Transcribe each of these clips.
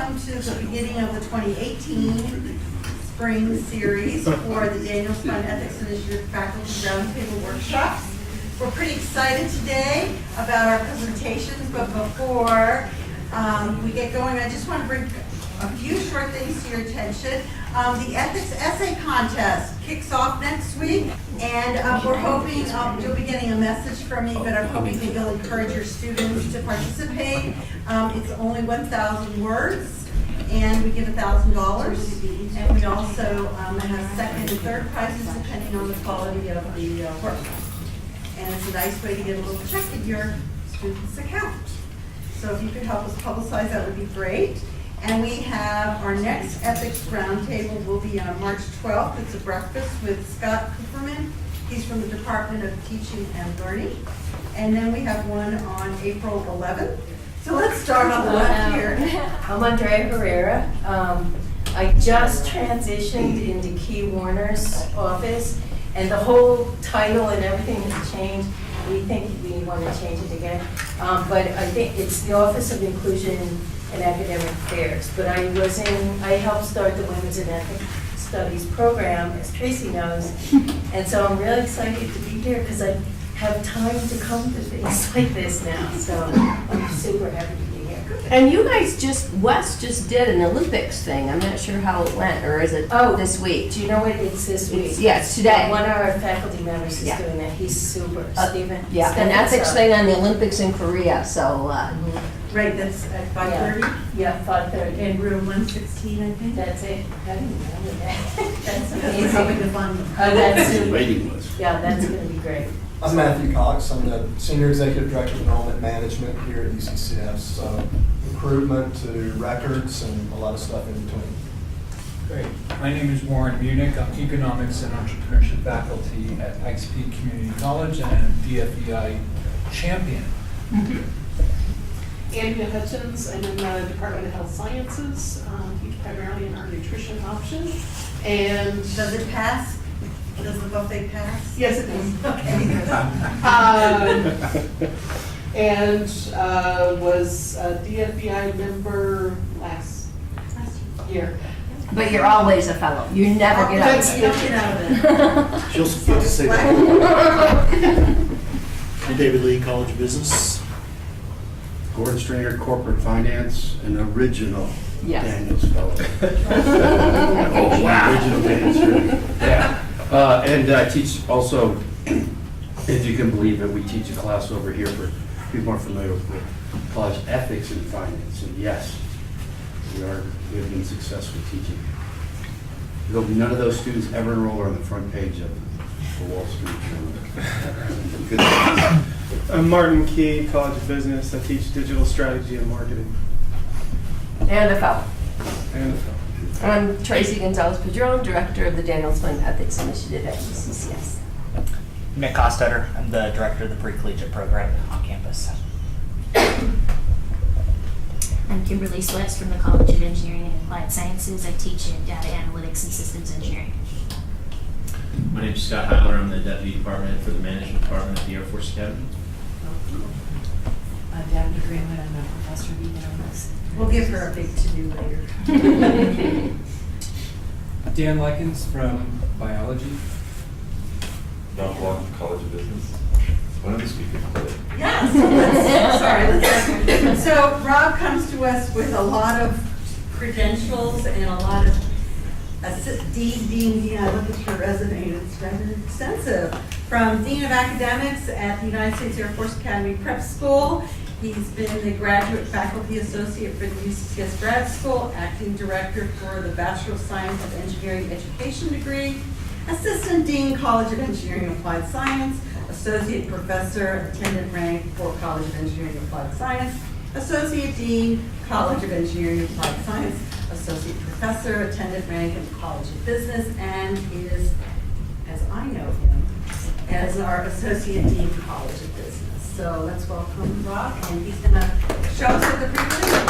welcome to the beginning of the 2018 spring series for the Daniels Fund Ethics Initiative Faculty Roundtable Workshops. We're pretty excited today about our presentations, but before we get going, I just want to bring a few short things to your attention. The Ethics Essay Contest kicks off next week, and we're hoping you'll be getting a message from me, but I'm hoping that you'll encourage your students to participate. It's only 1,000 words, and we give $1,000, and we also have second and third prizes depending on the quality of the work. And it's a nice way to get a little check in your student's account. So if you could help us publicize, that would be great. And we have our next ethics roundtable will be on March 12th. It's a breakfast with Scott Cooperman. He's from the Department of Teaching and Learning. And then we have one on April 11th. So let's start on the left here. I'm Andrea Herrera. I just transitioned into Key Warner's office, and the whole title and everything has changed. We think we want to change it again. But I think it's the Office of Inclusion and Academic Affairs. But I helped start the Women's and Ethnic Studies program, as Tracy knows. And so I'm really excited to be here because I have time to come to things like this now. So I'm super happy to be here. And you guys Wes just did an Olympics thing. I'm not sure how it went, or is it this week? Do you know what it's this week? It's today. One of our faculty members is doing that. He's super. Stephen. Yeah, an ethics thing on the Olympics in Korea. So. Right, that's at 5:30? Yeah, 5:30. In room 116, I think. That's it. I didn't remember that. That's We're amazing. having the fun. That's super. Waiting list. Yeah, that's going to be great. I'm Matthew Cox. I'm the Senior Executive Director of Enrollment Management here at UCCS. So recruitment to records and a lot of stuff in between. Great. My name is Warren Munich. I'm Economics and Entrepreneurship faculty at Pikes Peak Community College and DFEI champion. Andrea Hutchins, I'm in the Department of Health Sciences, teach primarily in our nutrition option. And Does it pass? Does the buffet pass? yes, it does. Okay. And was a DFEI member last year. But you're always a fellow. You never get out of it. Don't get out of it. She'll get to say that. I'm David Lee, College of Business. Gordon Stringer, Corporate Finance, an original Daniels Fellow. Oh, wow. Original Daniels Stringer. Yeah. And I teach also, if you can believe it, we teach a class over here for people who aren't familiar with college ethics and finance. And yes, we have been successful teaching. There'll be none of those students ever enroll on the front page of the Wall Street Journal. Good. I'm Martin Key, College of Business. I teach digital strategy and marketing. And a fellow. And I'm Tracy Gonzalez-Padron, Director of the Daniels Fund Ethics Initiative at UCCS. Nick Kostetter. I'm the Director of the Pre-collegiate program on campus. I'm Kimberly Sweats from the College of Engineering and Applied Sciences. I teach in data analytics and systems engineering. My name is Scott Heiler. I'm the Deputy Department Head for the Management Department at the Air Force Academy. I'm Deborah Greenwood. I'm a professor of economics. We'll give her a big to-do later. Dan Likens from Biology. Don Blanc, College of Business. One of the speakers did. Let's so Rob comes to us with a lot of credentials and a lot of Dean, I look at your resume, it's rather extensive. From Dean of Academics at the United States Air Force Academy Prep School. He's been the Graduate Faculty Associate for the UCCS Grad School, Acting Director for the Bachelor of Science of Engineering Education degree, Assistant Dean, College of Engineering and Applied Science, Associate Professor, Attendant rank for College of Engineering and Applied Science, Associate Dean, College of Engineering and Applied Science, Associate Professor, Attendant rank in the College of Business, and is, as I know him, as our Associate Dean, College of Business. So let's welcome Rob, and he's going to show us what the pre-collegiate.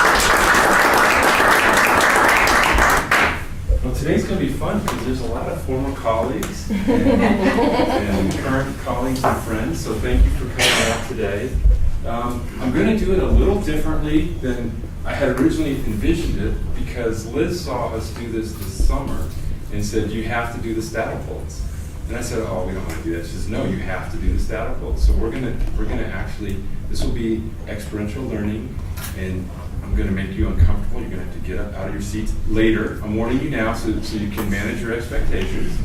Well, today's going to be fun because there's a lot of former colleagues and current colleagues and friends. So thank you for coming out today. I'm going to do it a little differently than I had originally envisioned it, because Liz saw us do this summer and said, you have to do the statipoles. And I said, oh, we don't want to do that. She says, no, you have to do the statipoles. So we're gonna actually, this will be experiential learning, and I'm gonna make you uncomfortable. You're gonna have to get up out of your seats later. I'm warning you now so you can manage your expectations.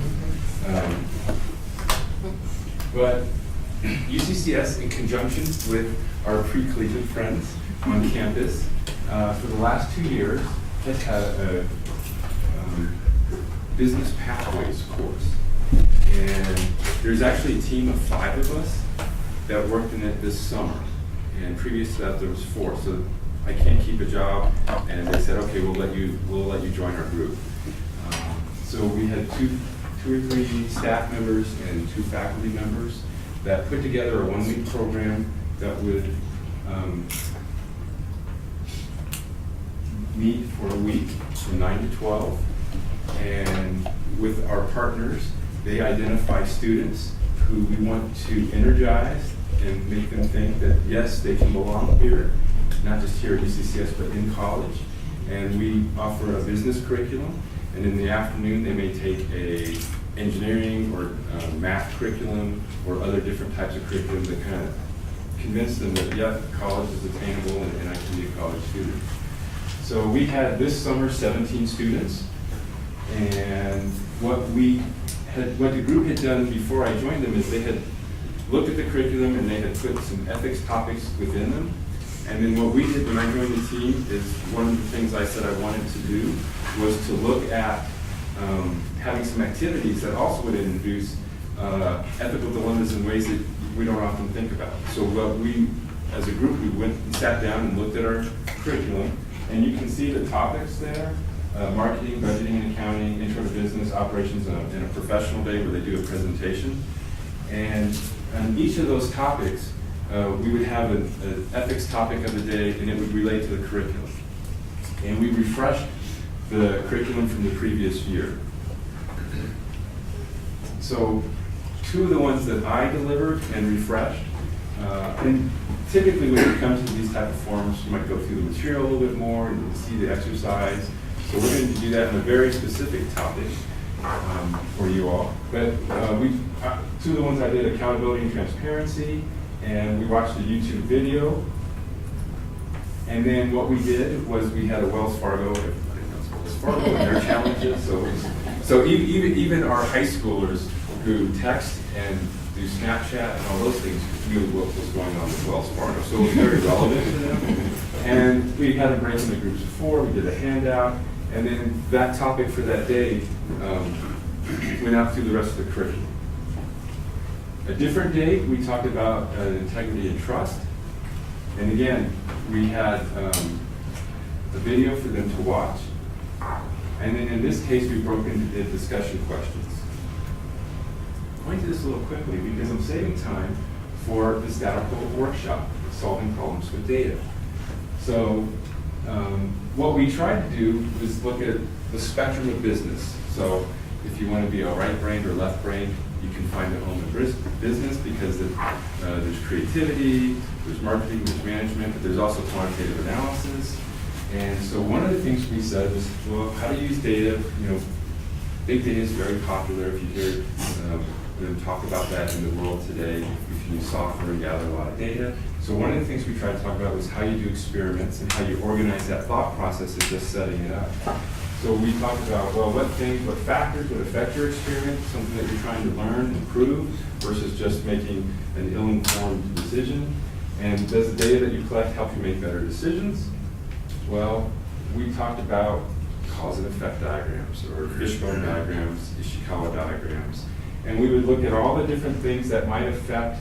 But UCCS, in conjunction with our pre-collegiate friends on campus, for the last 2 years, has had a business pathways course. And there's actually a team of 5 of us that worked in it this summer. And previous to that, there was 4. So I can't keep a job, and they said, okay, we'll let you join our group. So we had two or three staff members and 2 faculty members that put together a 1-week program that would meet for a week from 9 to 12. And with our partners, they identify students who we want to energize and make them think that, yes, they can belong here, not just here at UCCS, but in college. And we offer a business curriculum, and in the afternoon, they may take a engineering or math curriculum or other different types of curriculum that kind of convince them that, yeah, college is attainable and I can be a college student. So we had this summer 17 students, and what the group had done before I joined them is they had looked at the curriculum and they had put some ethics topics within them. And then what we did when I joined the team is one of the things I said I wanted to do was to look at having some activities that also would introduce ethical dilemmas in ways that we don't often think about. So what we, as a group, we went and sat down and looked at our curriculum, and you can see the topics there. Marketing, budgeting and accounting, intro to business, operations, and a professional day where they do a presentation. And on each of those topics, we would have an ethics topic of the day, and it would relate to the curriculum. And we refreshed the curriculum from the previous year. So 2 of the ones that I delivered and refreshed, and typically when it comes to these type of forums, you might go through the material a little bit more and you see the exercise. So we're going to do that in a very specific topic for you all. But 2 of the ones I did, accountability and transparency, and we watched a YouTube video. And then what we did was we had a Wells Fargo and their challenges. So even our high schoolers who text and do Snapchat and all those things knew what was going on with Wells Fargo. So it was very relevant to them. And we had them break into groups of 4. We did a handout. And then that topic for that day went out through the rest of the curriculum. A different day, we talked about integrity and trust. And again, we had a video for them to watch. And then in this case, we broke into the discussion questions. I'm going to do this a little quickly because I'm saving time for the statistical workshop, solving problems with data. So what we tried to do was look at the spectrum of business. So if you want to be a right-brained or left-brained, you can find a home in business because there's creativity, there's marketing, there's management, but there's also quantitative analysis. And so one of the things we said was, well, how to use data. You know, big data is very popular. If you hear them talk about that in the world today, if you use software and gather a lot of data. So one of the things we tried to talk about was how you do experiments and how you organize that thought process of just setting it up. So we talked about, well, what factors would affect your experiment, something that you're trying to learn and prove, versus just making an ill-informed decision. And does the data that you collect help you make better decisions? Well, we talked about cause and effect diagrams, or fishbone diagrams, Ishikawa diagrams. And we would look at all the different things that might affect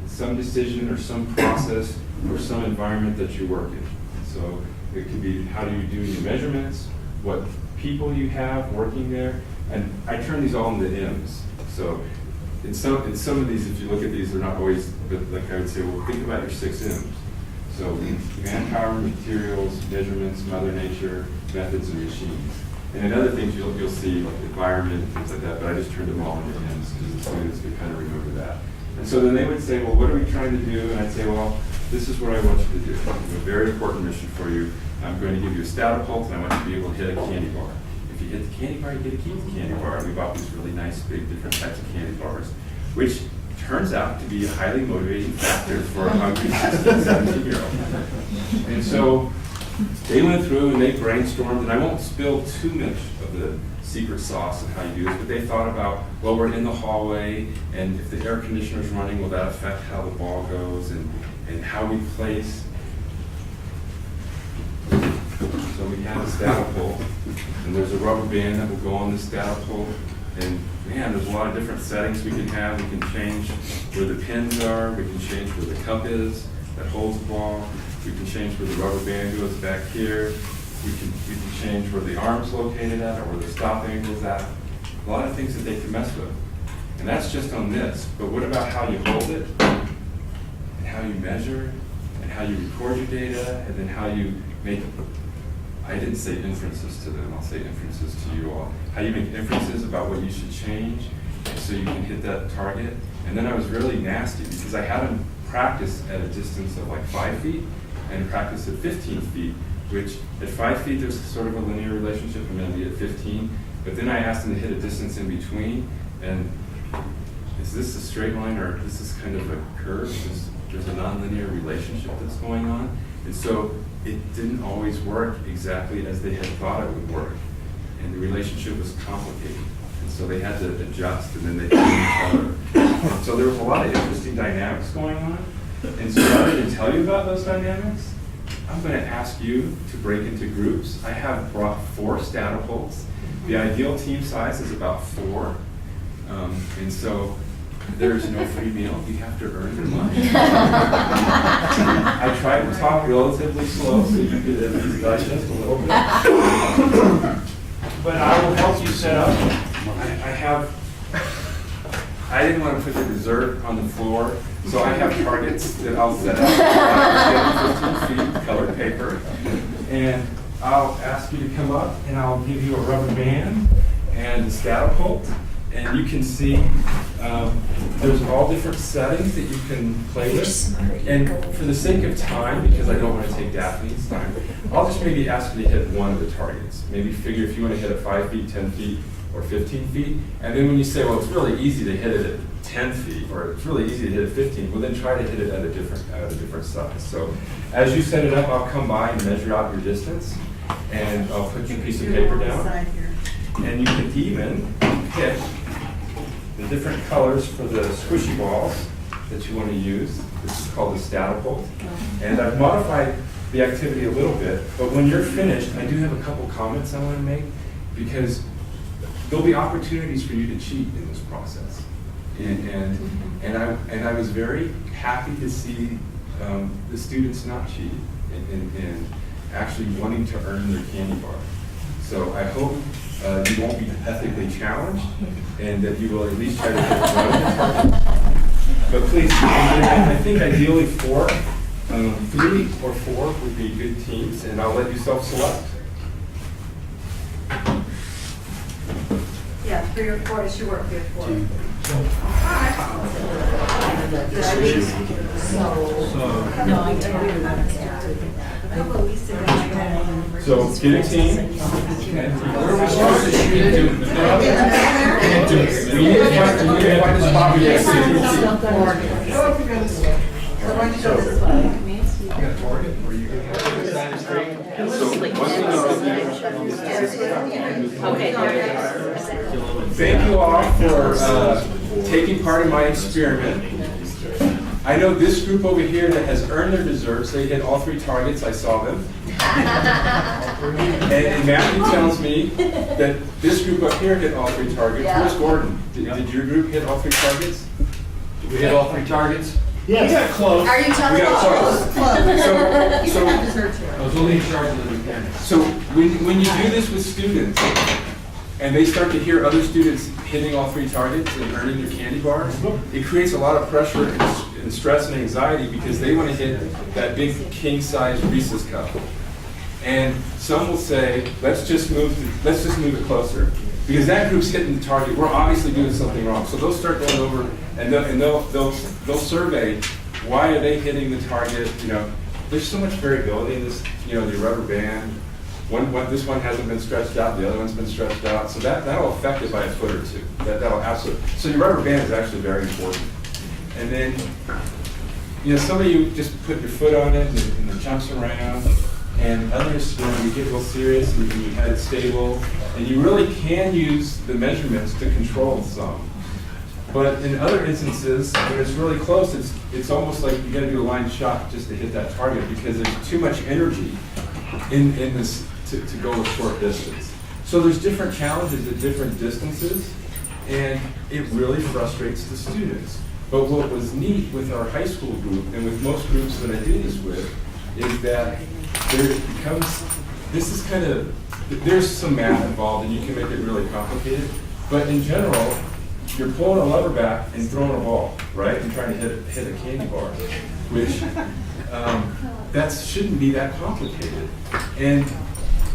some decision or some process or some environment that you work in. So it could be how do you do your measurements, what people you have working there, and I turn these all into M's. So in some of these, if you look at these, they're not always, but like I would say, well, think about your 6 M's. So manpower, materials, measurements, Mother Nature, methods, and machines. And in other things you'll see, like environment and things like that, but I just turned them all into M's because the students could kind of remember that. And so then they would say, well, what are we trying to do? And I'd say, well, this is what I want you to do. I have a very important mission for you. I'm going to give you a Statipulse, and I want you to be able to hit a candy bar. If you hit the candy bar, you get to keep the candy bar. We bought these really nice, big, different types of candy bars, which turns out to be a highly motivating factor for a hungry 16, 17-year-old. And so they went through and they brainstormed, and I won't spill too much of the secret sauce of how you do this, but they thought about, well, we're in the hallway, and if the air conditioner's running, will that affect how the ball goes, and how we place. So we have a Statipulse, and there's a rubber band that will go on the Statipulse, and man, there's a lot of different settings we can have. We can change where the pins are, we can change where the cup is that holds the ball, we can change where the rubber band goes back here, we can change where the arm's located at, or where the stop angle's at. A lot of things that they can mess with. And that's just on this, but what about how you hold it, and how you measure, and how you record your data, and then how you make, I didn't say inferences to them, I'll say inferences to you all. How you make inferences about what you should change so you can hit that target. And then I was really nasty because I had them practice at a distance of like 5 feet and practice at 15 feet, which at 5 feet there's sort of a linear relationship. I'm going to be at 15. But then I asked them to hit a distance in between, and is this a straight line or this is kind of a curve? There's a nonlinear relationship that's going on. And so it didn't always work exactly as they had thought it would work. And the relationship was complicated. And so they had to adjust, and then they hit each other. And so there was a lot of interesting dynamics going on. And so rather than tell you about those dynamics, I'm going to ask you to break into groups. I have brought 4 Statipulses. The ideal team size is about 4. And so there's no free meal. You have to earn your money. I tried to talk relatively slow so you could at least digest a little bit. But I will help you set up. I didn't want to put the dessert on the floor, so I have targets that I'll set up 15 feet, colored paper. And I'll ask you to come up, and I'll give you a rubber band and a Statipulse. And you can see there's all different settings that you can play with. And for the sake of time, because I don't want to take Daphne's time, I'll just maybe ask you to hit one of the targets. Maybe figure if you want to hit at 5 feet, 10 feet, or 15 feet. And then when you say, well, it's really easy to hit it at 10 feet, or it's really easy to hit at 15, well, then try to hit it at a different size. So as you set it up, I'll come by and measure out your distance, and I'll put your piece of paper down. And you can even pick the different colors for the squishy balls that you want to use. This is called the Statipulse. And I've modified the activity a little bit, but when you're finished, I do have a couple comments I want to make, because there'll be opportunities for you to cheat in this process. And I was very happy to see the students not cheat and actually wanting to earn their candy bar. So I hope you won't be ethically challenged, and that you will at least try to hit one of the targets. But please, I think ideally 4, 3 or 4 would be good teams, and I'll let you self-select. Yeah, 3 or 4, it should work, 3 or 4. So get a team. Where are we supposed to shoot it? We need to find the spot we get Thank you all for taking part in my experiment. I know this group over here that has earned their desserts. They hit all 3 targets. I saw them. And Matthew tells me that this group up here hit all 3 targets. Where's Gordon? Did your group hit all 3 targets? Did we hit all 3 targets? Yes. We got close. Are you telling us? You have desserts here. I was only in charge of the weekend. So when you do this with students, and they start to hear other students hitting all 3 targets and earning their candy bars, it creates a lot of pressure and stress and anxiety, because they want to hit that big king-size Reese's cup. And some will say, let's just move it closer, because that group's hitting the target. We're obviously doing something wrong. So they'll start going over, and they'll survey why are they hitting the target? You know, there's so much variability in this, you know, the rubber band. This one hasn't been stretched out, the other one's been stretched out, so that'll affect it by a foot or two. That'll absolutely, so your rubber band is actually very important. And then, you know, some of you just put your foot on it and it jumps around, and others, you know, you get real serious and you had it stable, and you really can use the measurements to control some. But in other instances, when it's really close, it's almost like you gotta do a line shot just to hit that target because there's too much energy in this to go a short distance. So there's different challenges at different distances, and it really frustrates the students. But what was neat with our high school group, and with most groups that I do this with, is that there becomes, this is kind of, there's some math involved and you can make it really complicated, but in general, you're pulling a lever back and throwing a ball, right? And trying to hit a candy bar, which that shouldn't be that complicated. And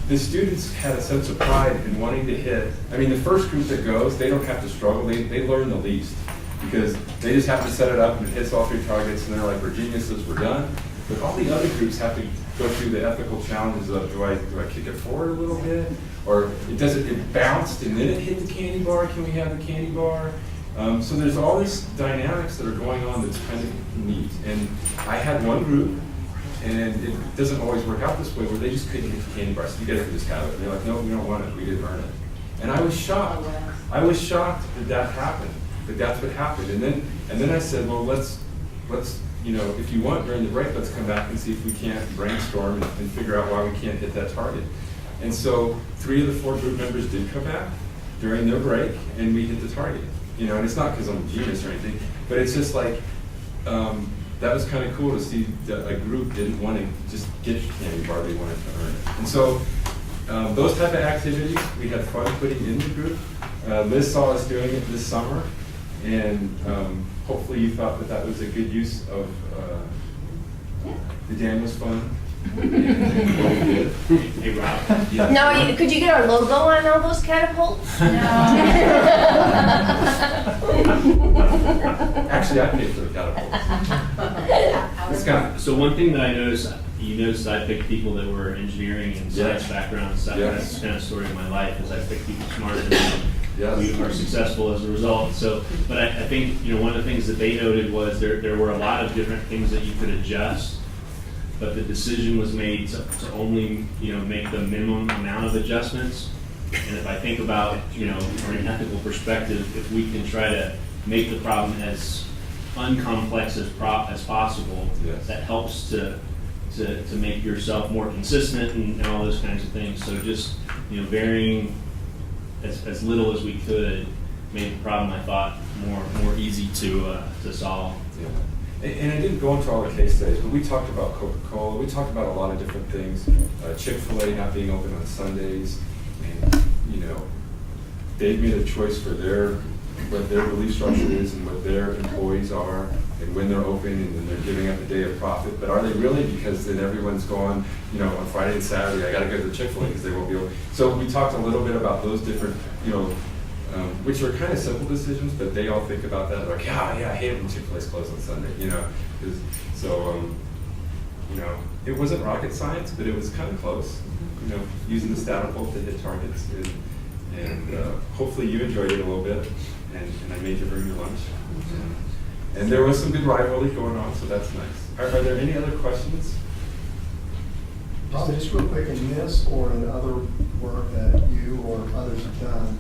the students had a sense of pride in wanting to hit. I mean, the first group that goes, they don't have to struggle. They learn the least because they just have to set it up and it hits all 3 targets and they're like, we're geniuses, we're done. But all the other groups have to go through the ethical challenges of, do I kick it forward a little bit? Or it bounced and then it hit the candy bar, can we have the candy bar? So there's all these dynamics that are going on that's kind of neat. And I had one group, and it doesn't always work out this way, where they just couldn't hit the candy bar. So you guys can just have it. And they're like, no, we don't want it, we didn't earn it. And I was shocked. I was shocked that happened, that that's what happened. And then I said, well, let's, you know, if you want during the break, let's come back and see if we can't brainstorm and figure out why we can't hit that target. And so 3 of the 4 group members did come back during their break, and we hit the target. You know, and it's not because I'm a genius or anything, but it's just like, that was kind of cool to see that a group didn't want to just get the candy bar, they wanted to earn it. And so those type of activities, we had fun putting in the group. Liz saw us doing it this summer, and hopefully you thought that that was a good use of the Daniels Fund. Hey, Rob. Yeah. No, could you get our logo on all those catapults? Actually, I paid for the catapults. So one thing that I noticed, you noticed I picked people that were engineering and science backgrounds. That's kind of the story of my life, is I picked people smarter than me. Yes. We are successful as a result. So, but I think, you know, one of the things that they noted was there were a lot of different things that you could adjust, but the decision was made to only, you know, make the minimum amount of adjustments. And if I think about, you know, from an ethical perspective, if we can try to make the problem as uncomplex as possible, yes, that helps to make yourself more consistent and all those kinds of things. So just, you know, varying as little as we could made the problem, I thought, more easy to solve. Yeah. And I didn't go into all the case studies, but we talked about Coca-Cola, we talked about a lot of different things. Chick-fil-A not being open on Sundays, and, you know, they've made a choice for what their belief structure is and what their employees are, and when they're open, and then they're giving up a day of profit. But are they really? Because then everyone's going, you know, on Friday and Saturday, I gotta go to the Chick-fil-A because they won't be open. So we talked a little bit about those different, you know, which are kind of simple decisions, but they all think about that. They're like, yeah, I hate it when Chick-fil-A's closed on Sunday, you know. So, you know, it wasn't rocket science, but it was kind of close. You know, using the Statipult to hit targets, and hopefully you enjoyed it a little bit, and I made you bring your lunch. And there was some good rivalry going on, so that's nice. Are there any other questions? Probably just real quick, in this or in other work that you or others have done,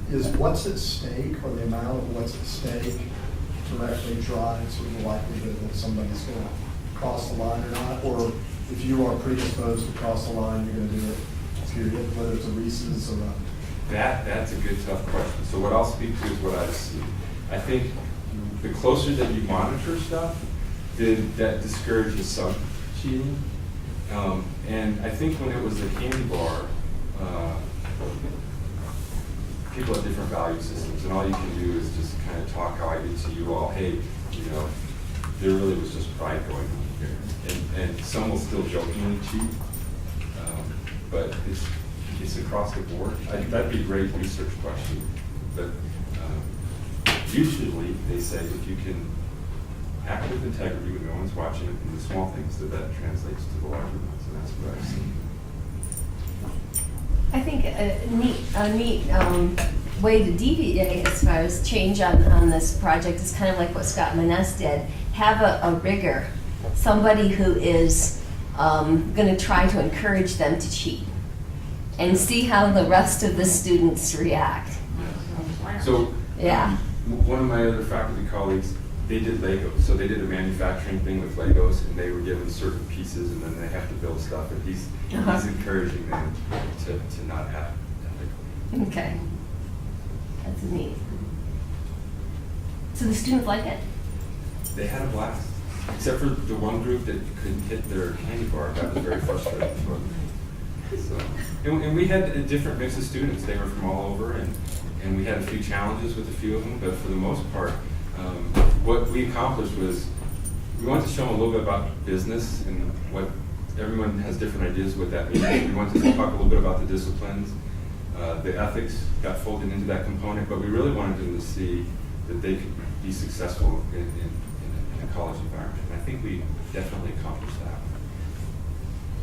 is what's at stake, or the amount of what's at stake, directly drive sort of the likelihood that somebody's going to cross the line or not? Or if you are predisposed to cross the line, you're going to do it, period, whether it's a Reese's or not? That's a good, tough question. So what I'll speak to is what I've seen. I think the closer that you monitor stuff, that discourages some cheating. And I think when it was the candy bar, people have different value systems, and all you can do is just kind of talk how I did to you all. Hey, you know, there really was just pride going on here, and some will still jokingly cheat, but it's across the board. I think that'd be a great research question, but usually they say if you can act with integrity when no one's watching, and the small things that translates to the larger ones, and that's what I've seen. I think a neat way to deviate as far as change on this project is kind of like what Scott Maness did. Have a rigger, somebody who is going to try to encourage them to cheat and see how the rest of the students react. So, Yeah. one of my other faculty colleagues, they did Legos. So they did a manufacturing thing with Legos, and they were given certain pieces, and then they have to build stuff. And he's encouraging them to not act ethically. Okay. That's neat. So the students like it? They had a blast, except for the one group that couldn't hit their candy bar. That was very frustrating for them. So, and we had a different mix of students. They were from all over, and we had a few challenges with a few of them, but for the most part, what we accomplished was we wanted to show them a little bit about business and what everyone has different ideas what that means. We wanted to talk a little bit about the disciplines. The ethics got folded into that component, but we really wanted them to see that they could be successful in a college environment. And I think we definitely accomplished that.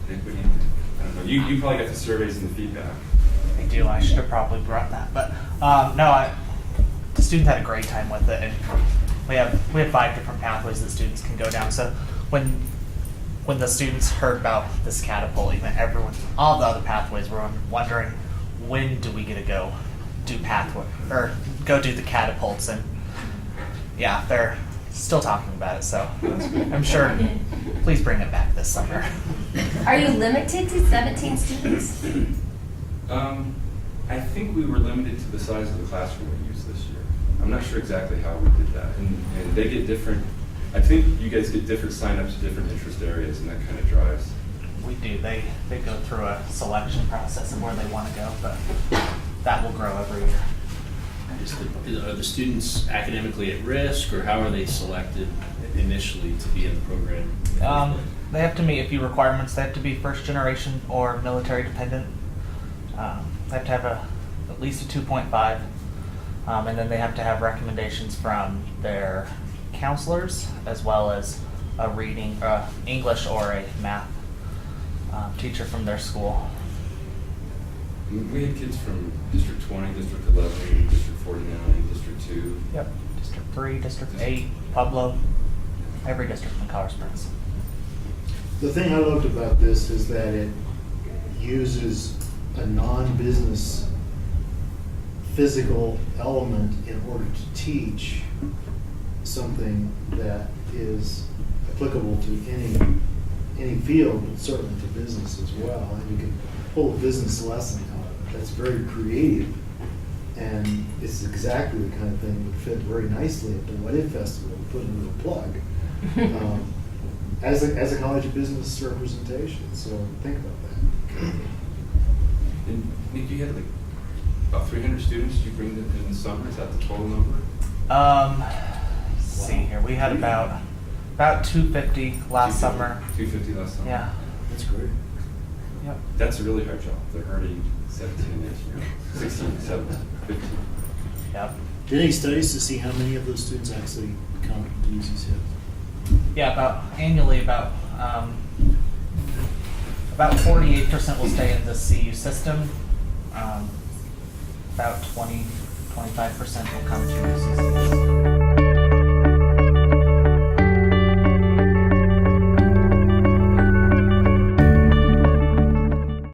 Nick, what do you think? I don't know. You probably got the surveys and the feedback. I do. I should have probably brought that, but no. The students had a great time with it, and we have 5 different pathways that students can go down. So when the students heard about this catapult, even all the other pathways were wondering, when do we get to go do pathway or go do the catapults? And yeah, they're still talking about it. So I'm sure. Please bring it back this summer. Are you limited to 17 students? I think we were limited to the size of the classroom we used this year. I'm not sure exactly how we did that. And they get different, I think you guys get different signups to different interest areas, and that kind of drives. We do. They go through a selection process of where they want to go, but that will grow every year. Are the students academically at risk, or how are they selected initially to be in the program? They have to meet a few requirements. They have to be first generation or military dependent. They have to have at least a 2.5, and then they have to have recommendations from their counselors as well as a reading, English or a math teacher from their school. We had kids from District 20, District 11, District 49, District 2. Yep. District 3, District 8, Pueblo, every district in Colorado Springs. The thing I loved about this is that it uses a non-business physical element in order to teach something that is applicable to any field, but certainly to business as well. And you can pull a business lesson out of it. That's very creative, and it's exactly the kind of thing that would fit very nicely at the What If Festival. Put into a plug as a college of business representation. So think about that. And Nick, you had like about 300 students you bring in the summer. Is that the total number? Let's see here. We had about 250 last summer. 250 last summer. Yeah. That's great. Yep. That's a really hard job. They're hurting 17, 16, 17, 15. Yep. Did any studies to see how many of those students actually come to UCCS? Yeah, annually about 48% will stay in the CU system. About 25% will come to UCCS.